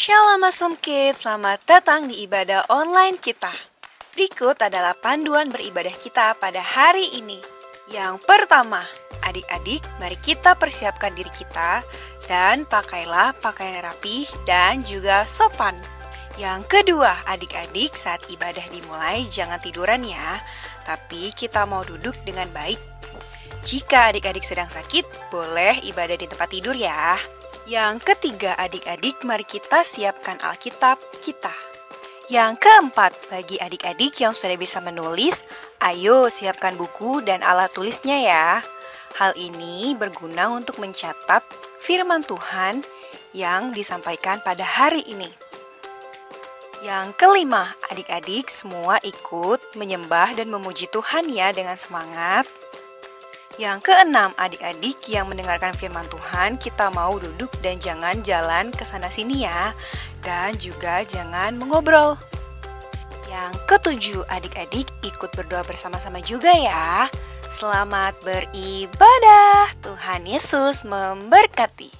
Shalom Awesome Kids, selamat datang di ibadah online kita. Berikut adalah panduan beribadah kita pada hari ini. Yang pertama, adik-adik, mari kita persiapkan diri kita dan pakailah pakaian rapi dan juga sopan. Yang kedua, adik-adik, saat ibadah dimulai jangan tiduran ya, tapi kita mau duduk dengan baik. Jika adik-adik sedang sakit, boleh ibadah di tempat tidur ya. Yang ketiga, adik-adik, mari kita siapkan Alkitab kita. Yang keempat, bagi adik-adik yang sudah bisa menulis, ayo siapkan buku dan alat tulisnya ya. Hal ini berguna untuk mencatat firman Tuhan yang disampaikan pada hari ini. Yang kelima, adik-adik semua ikut menyembah dan memuji Tuhan ya dengan semangat. Yang keenam, adik-adik yang mendengarkan firman Tuhan, kita mau duduk dan jangan jalan ke sana sini ya. Dan juga jangan mengobrol. Yang ketujuh, adik-adik ikut berdoa bersama-sama juga ya. Selamat beribadah. Tuhan Yesus memberkati.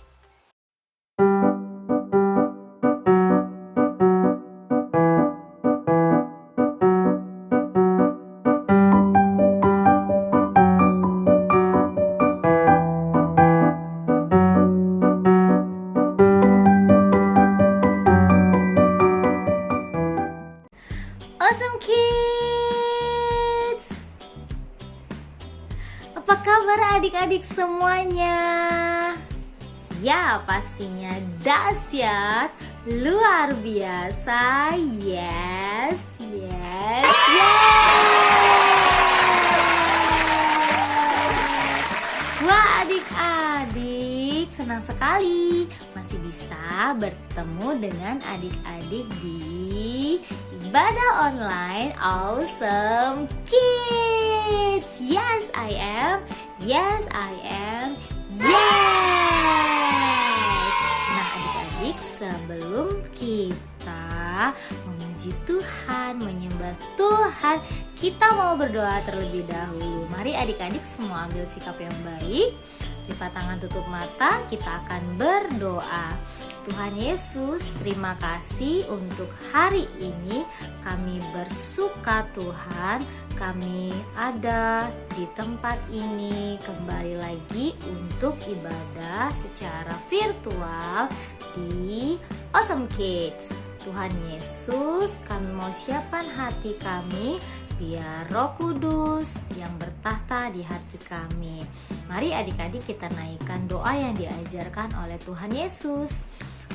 Awesome Kids! Apa kabar adik-adik semuanya? Ya, pastinya dahsyat, luar biasa. Yes, yes, yes! Wah, adik-adik, senang sekali masih bisa bertemu dengan adik-adik di ibadah online Awesome Kids. Yes, I am. Yes, I am. Yes. Nah, adik-adik, sebelum kita memuji Tuhan, menyembah Tuhan, kita mau berdoa terlebih dahulu. Mari adik-adik semua ambil sikap yang baik. Lipat tangan, tutup mata, kita akan berdoa. Tuhan Yesus, terima kasih untuk hari ini. Kami bersuka Tuhan, kami ada di tempat ini kembali lagi untuk ibadah secara virtual di Awesome Kids. Tuhan Yesus, kami mau siapkan hati kami biar Roh Kudus yang bertahta di hati kami. Mari adik-adik kita naikkan doa yang diajarkan oleh Tuhan Yesus.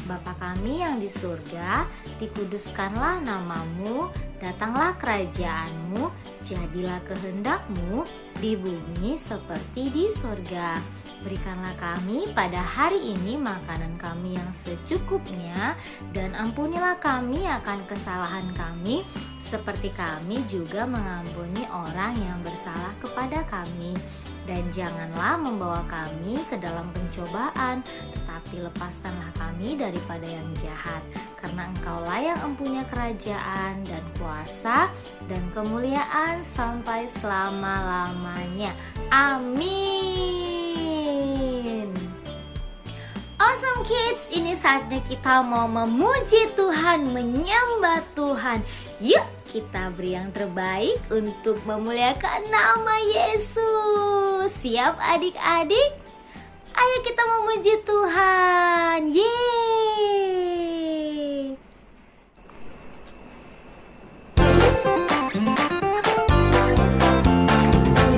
Bapa kami yang di surga, dikuduskanlah namamu, datanglah kerajaanmu, jadilah kehendakmu di bumi seperti di surga. Berikanlah kami pada hari ini makanan kami yang secukupnya, dan ampunilah kami akan kesalahan kami, seperti kami juga mengampuni orang yang bersalah kepada kami. Dan janganlah membawa kami ke dalam pencobaan, tetapi lepaskanlah kami daripada yang jahat. Karena Engkaulah yang empunya kerajaan dan kuasa dan kemuliaan sampai selama-lamanya. Amin. Awesome Kids, ini saatnya kita mau memuji Tuhan, menyembah Tuhan. Yuk kita beri yang terbaik untuk memuliakan nama Yesus. Siap adik-adik? Ayo kita memuji Tuhan. Yeay!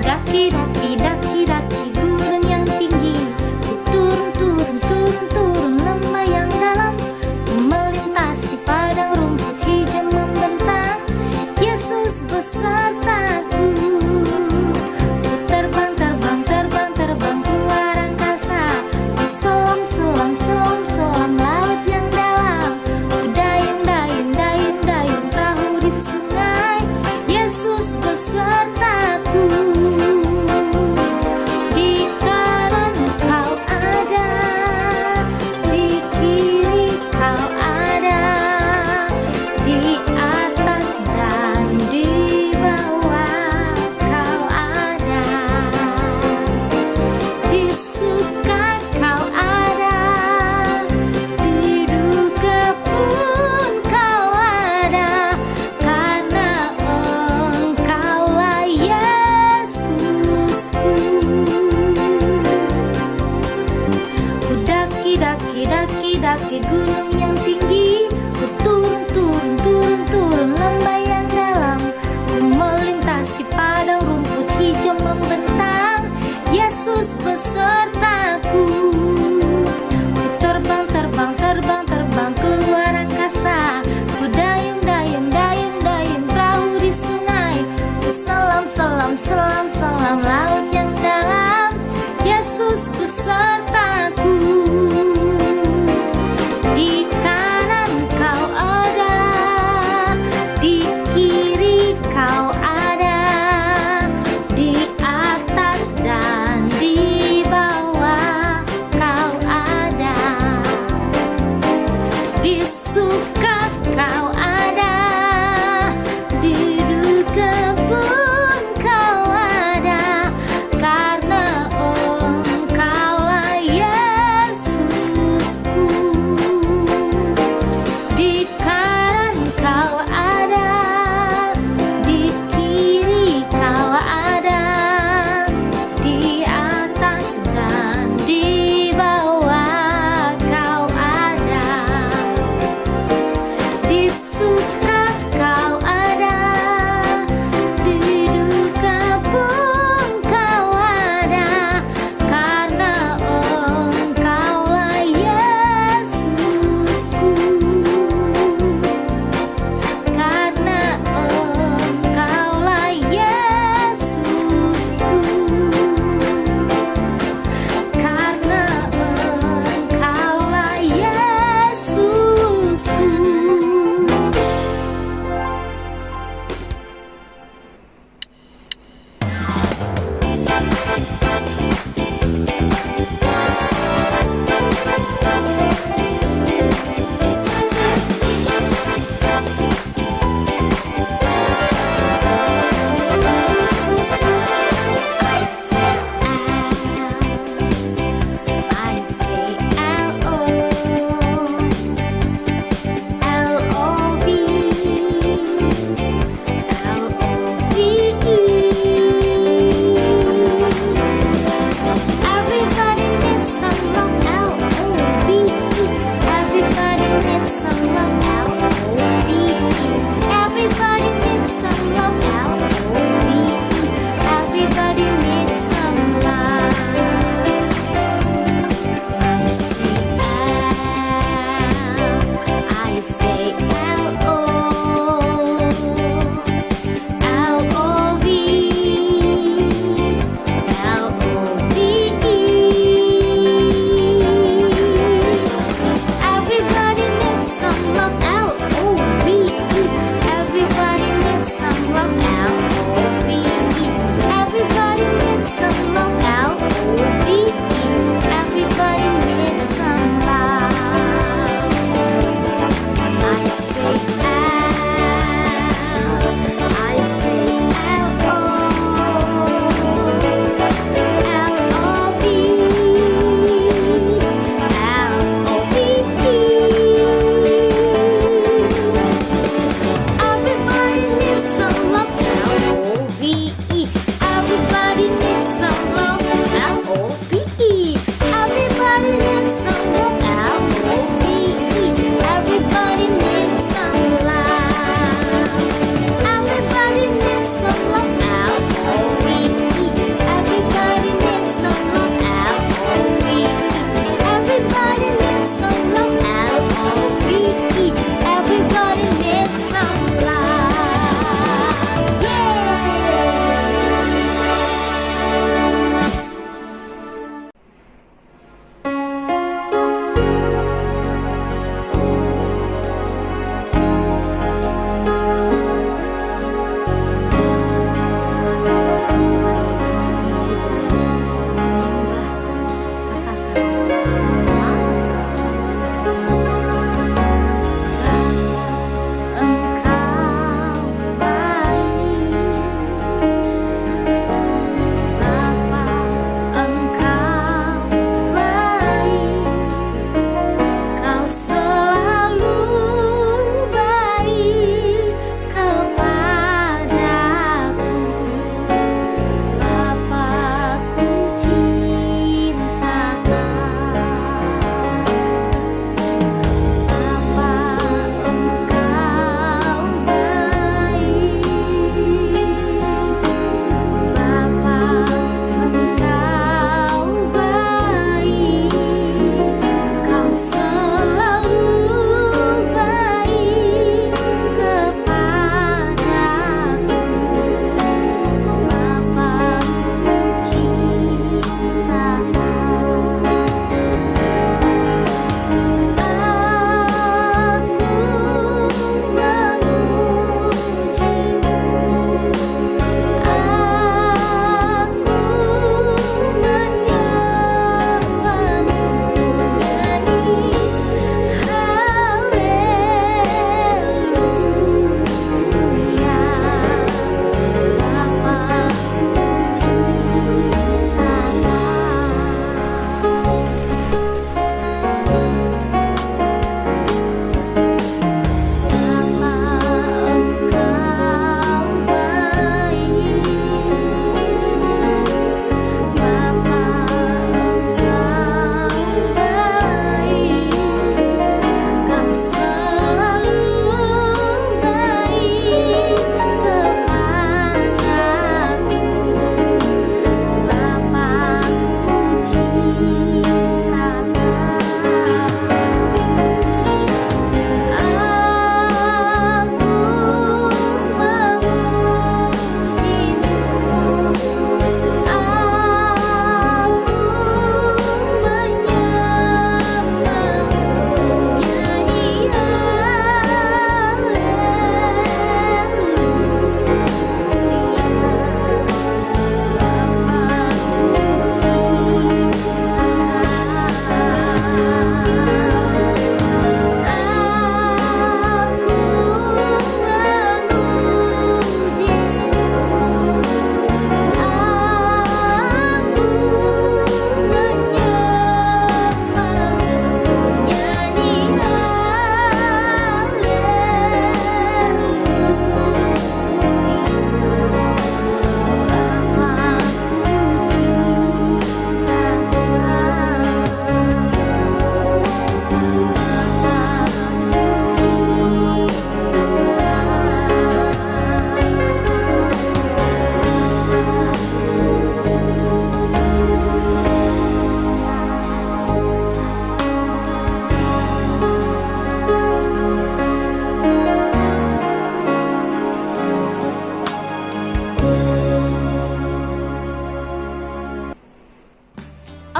Daki, daki, daki, daki gunung yang tinggi. Turun, turun, turun, turun lembah yang dalam. Melintasi padang rumput hijau membentang. Yesus besertaku. Terbang, terbang, terbang, terbang keluar angkasa. Selam, selam, selam, selam laut yang dalam. Dayung, dayung, dayung, dayung perahu di sungai. Yesus besertaku. Di kanan kau ada, di kiri kau ada, di atas dan di bawah.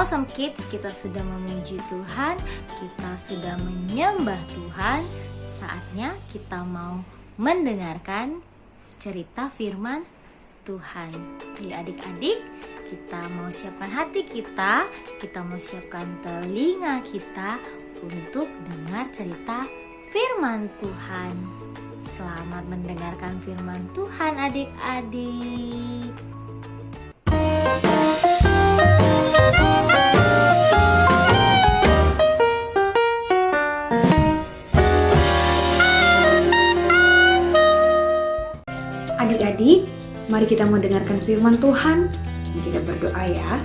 Awesome Kids, kita sudah memuji Tuhan, kita sudah menyembah Tuhan. Saatnya kita mau mendengarkan cerita firman Tuhan. Jadi adik-adik, kita mau siapkan hati kita mau siapkan telinga kita untuk dengar cerita firman Tuhan. Selamat mendengarkan firman Tuhan adik-adik. Adik-adik, mari kita mendengarkan firman Tuhan dan kita berdoa ya.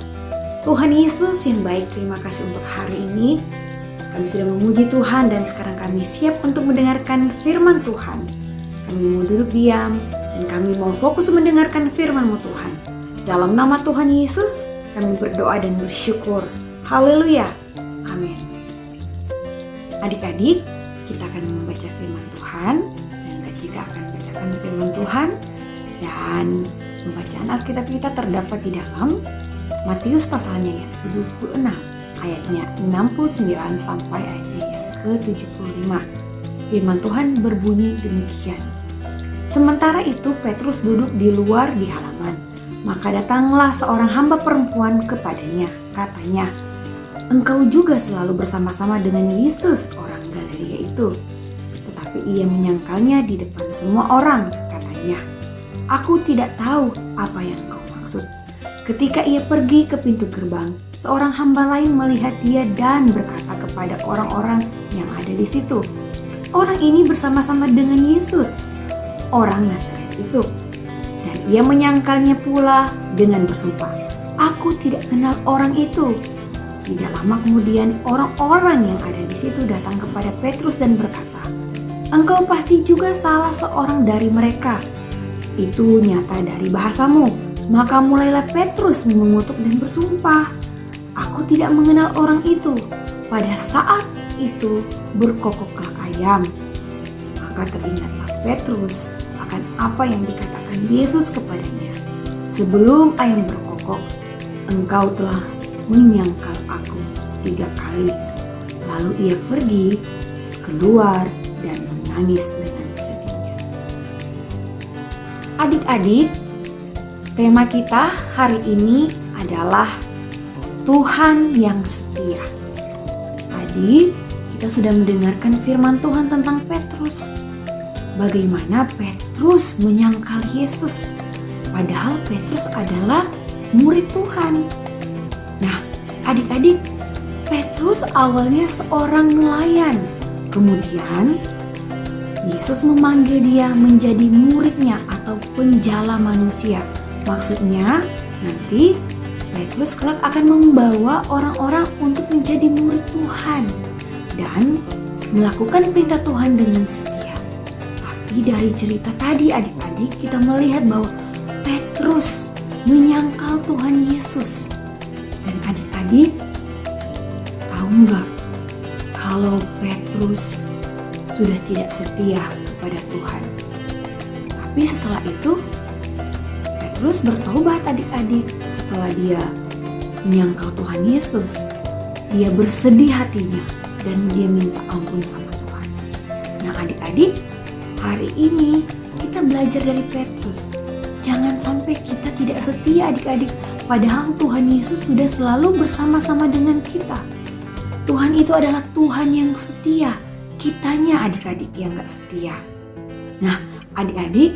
Tuhan Yesus yang baik, terima kasih untuk hari ini. Kami sudah memuji Tuhan dan sekarang kami siap untuk mendengarkan firman Tuhan. Kami mau duduk diam dan kami mau fokus mendengarkan firman-Mu Tuhan. Dalam nama Tuhan Yesus, kami berdoa dan bersyukur. Haleluya. Amin. Adik-adik, kita akan membaca firman Tuhan dan Kak Cika akan membacakan firman Tuhan. Dan pembacaan Alkitab kita terdapat di dalam Matius pasalnya yang ke-26 ayatnya 69 sampai ayatnya yang ke-75. Firman Tuhan berbunyi demikian. Sementara itu Petrus duduk di luar di halaman. Maka datanglah seorang hamba perempuan kepadanya. Katanya, "Engkau juga selalu bersama-sama dengan Yesus orang Galilea itu." Tetapi ia menyangkalnya di depan semua orang. Katanya, "Aku tidak tahu apa yang kau maksud." Ketika ia pergi ke pintu gerbang, seorang hamba lain melihat dia dan berkata kepada orang-orang yang ada di situ, "Orang ini bersama-sama dengan Yesus, orang Nazaret itu." Dan ia menyangkalnya pula dengan bersumpah, "Aku tidak kenal orang itu." Tidak lama kemudian orang-orang yang ada di situ datang kepada Petrus dan berkata, "Engkau pasti juga salah seorang dari mereka. Itu nyata dari bahasamu." Maka mulailah Petrus mengutuk dan bersumpah, "Aku tidak mengenal orang itu." Pada saat itu berkokoklah ayam. Maka teringatlah Petrus akan apa yang dikatakan Yesus kepadanya, "Sebelum ayam berkokok, engkau telah menyangkal aku 3 kali." Lalu ia pergi keluar dan menangis dengan sedihnya. Adik-adik, tema kita hari ini adalah Tuhan yang setia. Tadi kita sudah mendengarkan firman Tuhan tentang Petrus. Bagaimana Petrus menyangkal Yesus, padahal Petrus adalah murid Tuhan. Nah, adik-adik, Petrus awalnya seorang nelayan. Kemudian Yesus memanggil dia menjadi muridnya atau penjala manusia. Maksudnya nanti Petrus kelak akan membawa orang-orang untuk menjadi murid Tuhan dan melakukan perintah Tuhan dengan setia. Tapi dari cerita tadi adik-adik kita melihat bahwa Petrus menyangkal Tuhan Yesus. Dan adik-adik tahu nggak kalau Petrus sudah tidak setia kepada Tuhan. Tapi setelah itu Petrus bertobat adik-adik. Setelah dia menyangkal Tuhan Yesus, dia bersedih hatinya dan dia minta ampun sama Tuhan. Nah adik-adik, hari ini kita belajar dari Petrus. Jangan sampai kita tidak setia adik-adik, padahal Tuhan Yesus sudah selalu bersama-sama dengan kita. Tuhan itu adalah Tuhan yang setia, kitanya adik-adik yang gak setia. Nah adik-adik,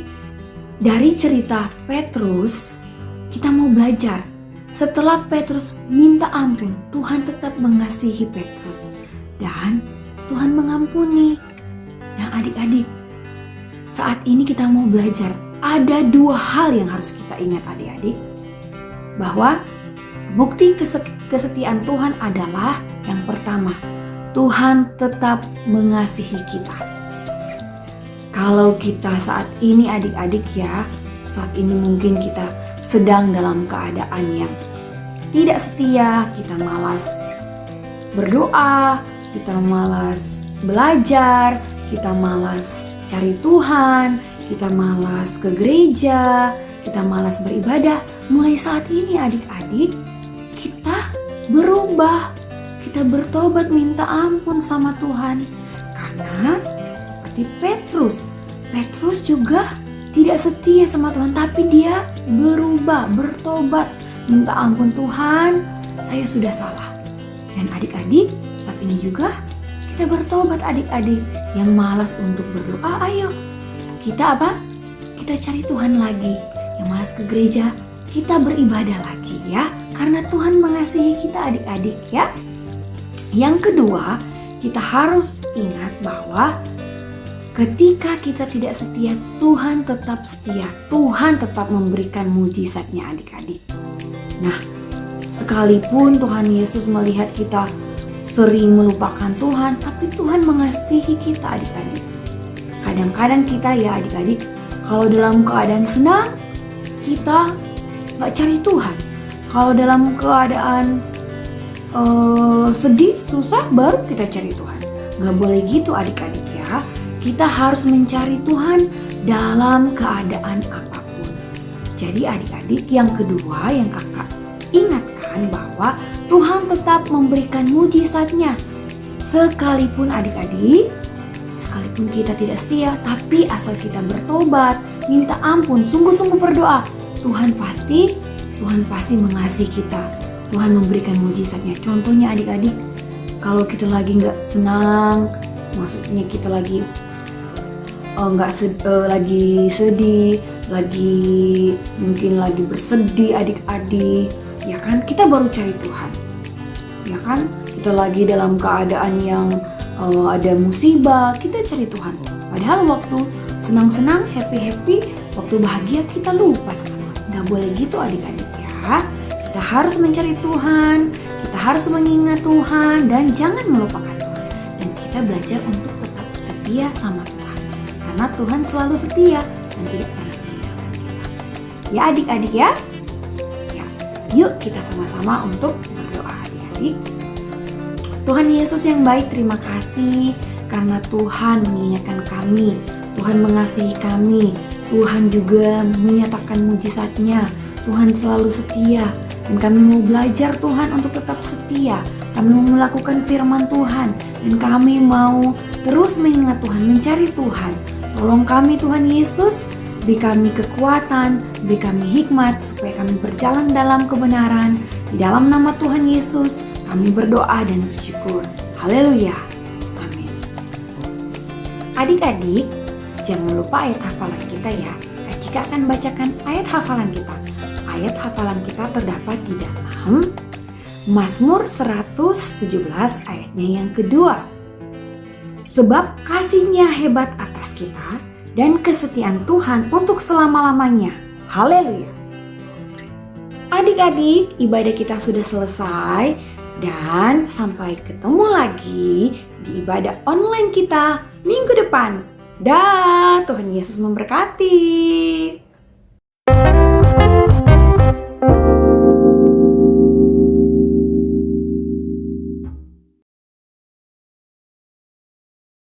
dari cerita Petrus kita mau belajar. Setelah Petrus minta ampun, Tuhan tetap mengasihi Petrus dan Tuhan mengampuni. Nah adik-adik, saat ini kita mau belajar. Ada 2 hal yang harus kita ingat adik-adik. Bahwa bukti kesetiaan Tuhan adalah yang pertama, Tuhan tetap mengasihi kita. Kalau kita saat ini adik-adik ya, saat ini mungkin kita sedang dalam keadaan yang tidak setia, kita malas berdoa, kita malas belajar, kita malas cari Tuhan, kita malas ke gereja, kita malas beribadah. Mulai saat ini adik-adik, kita berubah. Kita bertobat minta ampun sama Tuhan. Karena seperti Petrus juga tidak setia sama Tuhan, tapi dia berubah, bertobat, minta ampun, Tuhan, saya sudah salah. Dan adik-adik, saat ini juga kita bertobat adik-adik yang malas untuk berdoa, ayo kita Kita cari Tuhan lagi. Yang malas ke gereja, kita beribadah lagi ya, karena Tuhan mengasihi kita adik-adik ya. Yang kedua, kita harus ingat bahwa ketika kita tidak setia, Tuhan tetap setia. Tuhan tetap memberikan mujizatnya adik-adik. Nah, sekalipun Tuhan Yesus melihat kita sering melupakan Tuhan, tapi Tuhan mengasihi kita adik-adik. Kadang-kadang kita ya adik-adik, kalau dalam keadaan senang, kita gak cari Tuhan. Kalau dalam keadaan sedih, susah, baru kita cari Tuhan. Gak boleh gitu adik-adik ya. Kita harus mencari Tuhan dalam keadaan apapun. Jadi adik-adik, yang kedua yang kakak ingatkan bahwa Tuhan tetap memberikan mujizatnya. Sekalipun adik-adik, sekalipun kita tidak setia, tapi asal kita bertobat, minta ampun, sungguh-sungguh berdoa, Tuhan pasti mengasihi kita. Tuhan memberikan mujizatnya. Contohnya adik-adik, kalau kita lagi nggak senang, maksudnya kita lagi lagi sedih, mungkin lagi bersedih adik-adik, ya kan, kita baru cari Tuhan, ya kan, kita lagi dalam keadaan yang ada musibah, kita cari Tuhan. Padahal waktu senang-senang, happy-happy, waktu bahagia kita lupa sama Tuhan. Nggak boleh gitu adik-adik ya. Kita harus mencari Tuhan, kita harus mengingat Tuhan, dan jangan melupakan Tuhan. Dan kita belajar untuk tetap setia sama Tuhan, karena Tuhan selalu setia dan tidak pernah meninggalkan kita. Ya adik-adik ya. Yuk kita sama-sama untuk berdoa adik-adik. Tuhan Yesus yang baik, terima kasih karena Tuhan mengingatkan kami, Tuhan mengasihi kami, Tuhan juga menyatakan mujizatnya, Tuhan selalu setia. Dan kami mau belajar Tuhan untuk tetap setia. Kami mau melakukan firman Tuhan, dan kami mau terus mengingat Tuhan, mencari Tuhan. Tolong kami Tuhan Yesus, beri kami kekuatan, beri kami hikmat supaya kami berjalan dalam kebenaran. Di dalam nama Tuhan Yesus kami berdoa dan bersyukur. Haleluya. Amin. Adik-adik, jangan lupa ayat hafalan kita ya. Kak Cika akan bacakan ayat hafalan kita. Ayat hafalan kita terdapat di dalam Mazmur 117 ayatnya yang kedua. Sebab kasih-Nya hebat atas kita dan kesetiaan Tuhan untuk selama-lamanya. Haleluya. Adik-adik, ibadah kita sudah selesai dan sampai ketemu lagi di ibadah online kita minggu depan. Dah, Tuhan Yesus memberkati.